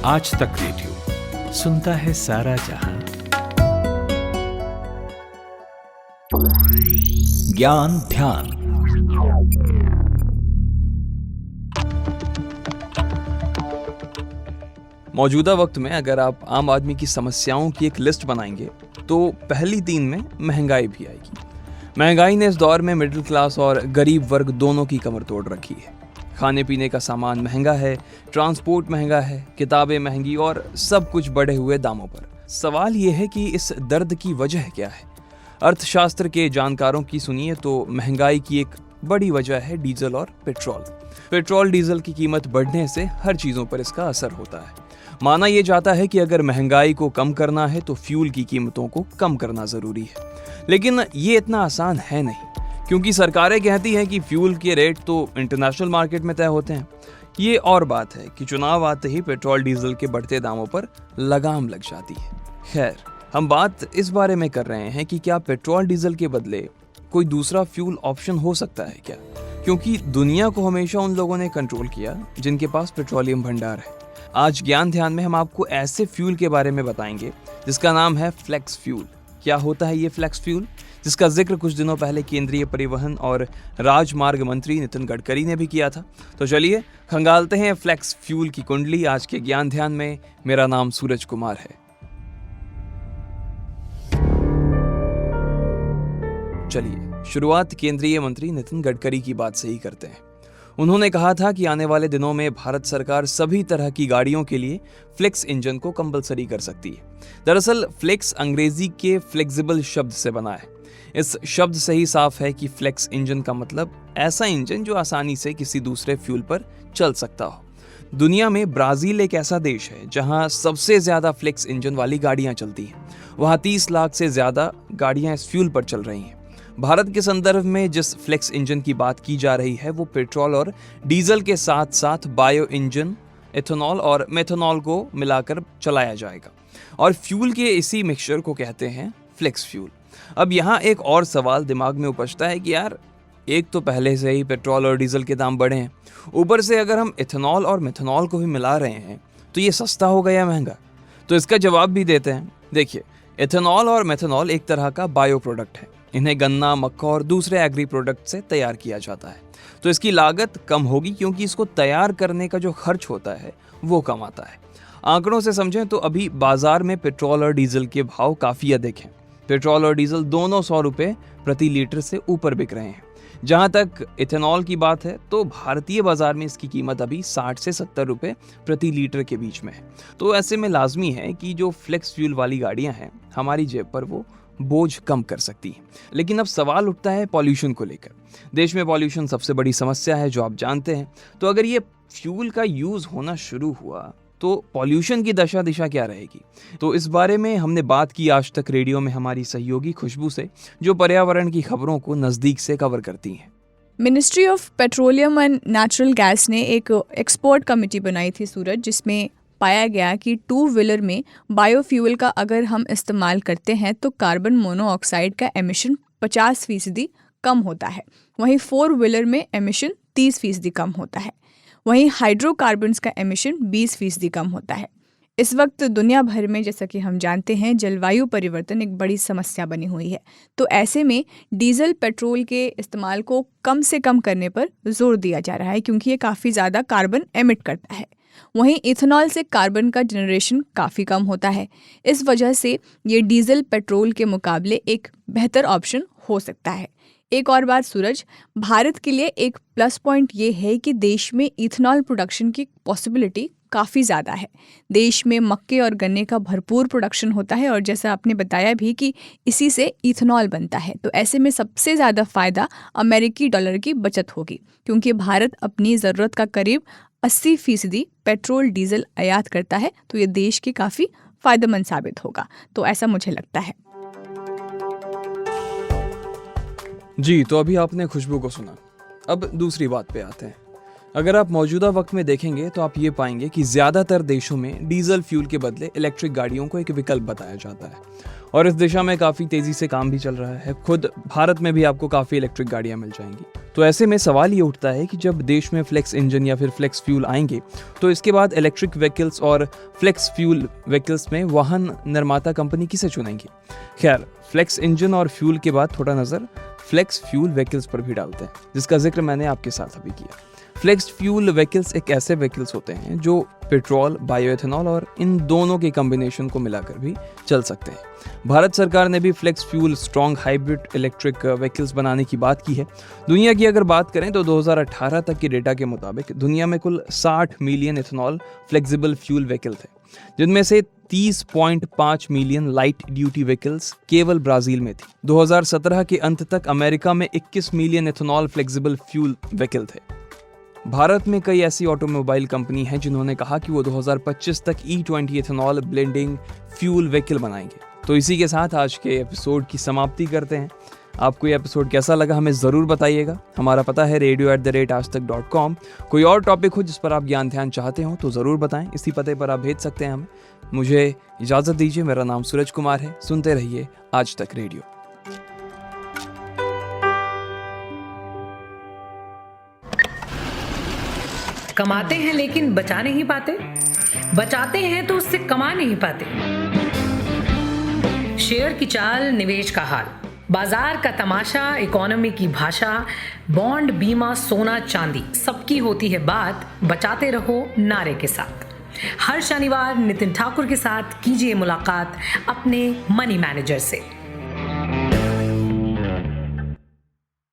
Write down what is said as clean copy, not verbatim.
आज तक रेडियो सुनता है सारा जहां। ज्ञान ध्यान। मौजूदा वक्त में अगर आप आम आदमी की समस्याओं की एक लिस्ट बनाएंगे तो पहली 3 में महंगाई भी आएगी। महंगाई ने इस दौर में मिडिल क्लास और गरीब वर्ग दोनों की कमर तोड़ रखी है। खाने पीने का सामान महंगा है, ट्रांसपोर्ट महंगा है, किताबें महंगी और सब कुछ बढ़े हुए दामों पर। सवाल ये है कि इस दर्द की वजह क्या है? अर्थशास्त्र के जानकारों की सुनिए तो महंगाई की एक बड़ी वजह है डीजल और पेट्रोल। पेट्रोल डीजल की कीमत बढ़ने से हर चीज़ों पर इसका असर होता है। माना यह जाता है कि अगर महंगाई को कम करना है तो फ्यूल की कीमतों को कम करना ज़रूरी है, लेकिन ये इतना आसान है नहीं, क्योंकि सरकारें कहती हैं कि फ्यूल के रेट तो इंटरनेशनल मार्केट में तय होते हैं। ये और बात है कि चुनाव आते ही पेट्रोल डीजल के बढ़ते दामों पर लगाम लग जाती है। खैर, हम बात इस बारे में कर रहे हैं कि क्या पेट्रोल डीजल के बदले कोई दूसरा फ्यूल ऑप्शन हो सकता है क्या? क्योंकि दुनिया को हमेशा उन लोगों ने कंट्रोल किया जिनके पास पेट्रोलियम भंडार है। आज ज्ञान ध्यान में हम आपको ऐसे फ्यूल के बारे में बताएंगे जिसका नाम है फ्लेक्स फ्यूल। क्या होता है ये फ्लेक्स फ्यूल, जिसका जिक्र कुछ दिनों पहले केंद्रीय परिवहन और राजमार्ग मंत्री नितिन गडकरी ने भी किया था। तो चलिए खंगालते हैं फ्लेक्स फ्यूल की कुंडली आज के ज्ञान ध्यान में। मेरा नाम सूरज कुमार है। चलिए शुरुआत केंद्रीय मंत्री नितिन गडकरी की बात से ही करते हैं। उन्होंने कहा था कि आने वाले दिनों में भारत सरकार सभी तरह की गाड़ियों के लिए फ्लेक्स इंजन को कंपलसरी कर सकती है। दरअसल फ्लेक्स अंग्रेजी के फ्लेक्सिबल शब्द से बना है। इस शब्द से ही साफ है कि फ्लेक्स इंजन का मतलब ऐसा इंजन जो आसानी से किसी दूसरे फ्यूल पर चल सकता हो। दुनिया में ब्राजील एक ऐसा देश है जहां सबसे ज्यादा फ्लेक्स इंजन वाली गाड़ियां चलती हैं। वहां 30 लाख से ज्यादा गाड़ियां इस फ्यूल पर चल रही हैं। भारत के संदर्भ में जिस फ्लेक्स इंजन की बात की जा रही है वो पेट्रोल और डीजल के साथ साथ बायो इंजन, एथेनॉल और मेथनॉल को मिलाकर चलाया जाएगा और फ्यूल के इसी मिक्सचर को कहते हैं फ्लेक्स फ्यूल। अब यहाँ एक और सवाल दिमाग में उपजता है कि यार, एक तो पहले से ही पेट्रोल और डीजल के दाम बढ़े हैं, ऊपर से अगर हम एथेनॉल और मेथनॉल को भी मिला रहे हैं तो ये सस्ता हो गया महंगा? तो इसका जवाब भी देते हैं। देखिए, एथेनॉल और मेथनॉल एक तरह का बायो प्रोडक्ट है। इन्हें गन्ना, मक्का और दूसरे एग्री प्रोडक्ट से तैयार किया जाता है, तो इसकी लागत कम होगी क्योंकि इसको तैयार करने का जो खर्च होता है वो कम आता है। आंकड़ों से समझें तो अभी बाजार में पेट्रोल और डीजल के भाव काफ़ी अधिक हैं। पेट्रोल और डीजल दोनों 100 रुपये प्रति लीटर से ऊपर बिक रहे हैं। जहां तक इथेनॉल की बात है तो भारतीय बाजार में इसकी कीमत अभी 60 से 70 रुपये प्रति लीटर के बीच में है। तो ऐसे में लाजमी है कि जो फ्लेक्स फ्यूल वाली गाड़ियां हैं हमारी जेब पर वो बोझ कम कर सकती है। लेकिन अब सवाल उठता है पॉल्यूशन को लेकर। देश में पॉल्यूशन सबसे बड़ी समस्या है, जो आप जानते हैं। तो अगर ये फ्यूल का यूज होना शुरू हुआ तो पॉल्यूशन की दशा दिशा क्या रहेगी? तो इस बारे में हमने बात की आज तक रेडियो में हमारी सहयोगी खुशबू से, जो पर्यावरण की खबरों को नजदीक से कवर करती हैं। Ministry of petroleum and natural gas ने एक एक्सपर्ट कमेटी बनाई थी सूरज, जिसमें पाया गया कि 2 व्हीलर में बायोफ्यूल का अगर हम इस्तेमाल करते हैं तो कार्बन मोनोऑक्साइड का एमिशन 50% कम होता है। वहीं 4 व्हीलर में एमिशन 30% कम होता है। वहीं हाइड्रोकार्बन्स का एमिशन 20% कम होता है। इस वक्त दुनिया भर में, जैसा कि हम जानते हैं, जलवायु परिवर्तन एक बड़ी समस्या बनी हुई है। तो ऐसे में डीजल पेट्रोल के इस्तेमाल को कम से कम करने पर जोर दिया जा रहा है, क्योंकि ये काफ़ी ज़्यादा कार्बन एमिट करता है। वहीं इथेनॉल से कार्बन का जनरेशन काफ़ी कम होता है। इस वजह से ये डीजल पेट्रोल के मुकाबले एक बेहतर ऑप्शन हो सकता है। एक और बात सूरज, भारत के लिए एक प्लस पॉइंट ये है कि देश में इथेनॉल प्रोडक्शन की पॉसिबिलिटी काफ़ी ज़्यादा है। देश में मक्के और गन्ने का भरपूर प्रोडक्शन होता है और जैसा आपने बताया भी कि इसी से इथेनॉल बनता है। तो ऐसे में सबसे ज़्यादा फ़ायदा अमेरिकी डॉलर की बचत होगी, क्योंकि भारत अपनी ज़रूरत का करीब 80% पेट्रोल डीजल आयात करता है। तो ये देश के काफ़ी फ़ायदेमंद साबित होगा। तो ऐसा मुझे लगता है। जी, तो अभी आपने खुशबू को सुना। अब दूसरी बात पे आते हैं। अगर आप मौजूदा वक्त में देखेंगे तो आप ये पाएंगे कि ज़्यादातर देशों में डीजल फ्यूल के बदले इलेक्ट्रिक गाड़ियों को एक विकल्प बताया जाता है और इस दिशा में काफ़ी तेज़ी से काम भी चल रहा है। खुद भारत में भी आपको काफ़ी इलेक्ट्रिक गाड़ियाँ मिल जाएंगी। तो ऐसे में सवाल ये उठता है कि जब देश में फ्लेक्स इंजन या फिर फ्लेक्स फ्यूल आएंगे तो इसके बाद इलेक्ट्रिक व्हीकल्स और फ्लेक्स फ्यूल व्हीकल्स में वाहन निर्माता कंपनी किसे चुनेंगी। खैर, फ्लेक्स इंजन और फ्यूल के बाद थोड़ा नज़र फ्लेक्स फ्यूल व्हीकल्स पर भी डालते हैं, जिसका जिक्र मैंने आपके साथ अभी किया। फ्लेक्स फ्यूल व्हीकल्स एक ऐसे व्हीकल्स होते हैं जो पेट्रोल, बायोएथेनॉल और इन दोनों के कॉम्बिनेशन को मिलाकर भी चल सकते हैं। भारत सरकार ने भी flex fuel strong hybrid electric vehicles बनाने की बात की है। दुनिया की अगर बात करें तो 2018 तक के डेटा के मुताबिक दुनिया में कुल 60 million ethanol flexible fuel vehicle थे, जिनमें से 30.5 मिलियन लाइट ड्यूटी व्हीकल्स केवल ब्राजील में थी। 2017 के अंत तक अमेरिका में 21 million ethanol flexible fuel vehicle थे। भारत में कई ऐसी ऑटोमोबाइल कंपनी हैं जिन्होंने कहा कि वो 2025 तक E20 ethanol blending fuel vehicle बनाएंगे। तो इसी के साथ आज के एपिसोड की समाप्ति करते हैं। आपको ये एपिसोड कैसा लगा हमें ज़रूर बताइएगा। हमारा पता है radio@aajtak.com। कोई और टॉपिक हो जिस पर आप ज्ञान ध्यान चाहते हो तो ज़रूर बताएं, इसी पते पर आप भेज सकते हैं हमें। मुझे इजाज़त दीजिए, मेरा नाम सूरज कुमार है। सुनते रहिए आज तक रेडियो। कमाते हैं लेकिन बचा नहीं पाते, बचाते हैं तो उससे कमा नहीं पाते। शेयर की चाल, निवेश का हाल, बाजार का तमाशा, इकोनॉमी की भाषा, बॉन्ड, बीमा, सोना, चांदी, सबकी होती है बात बचाते रहो नारे के साथ। हर शनिवार नितिन ठाकुर के साथ कीजिए मुलाकात अपने मनी मैनेजर से।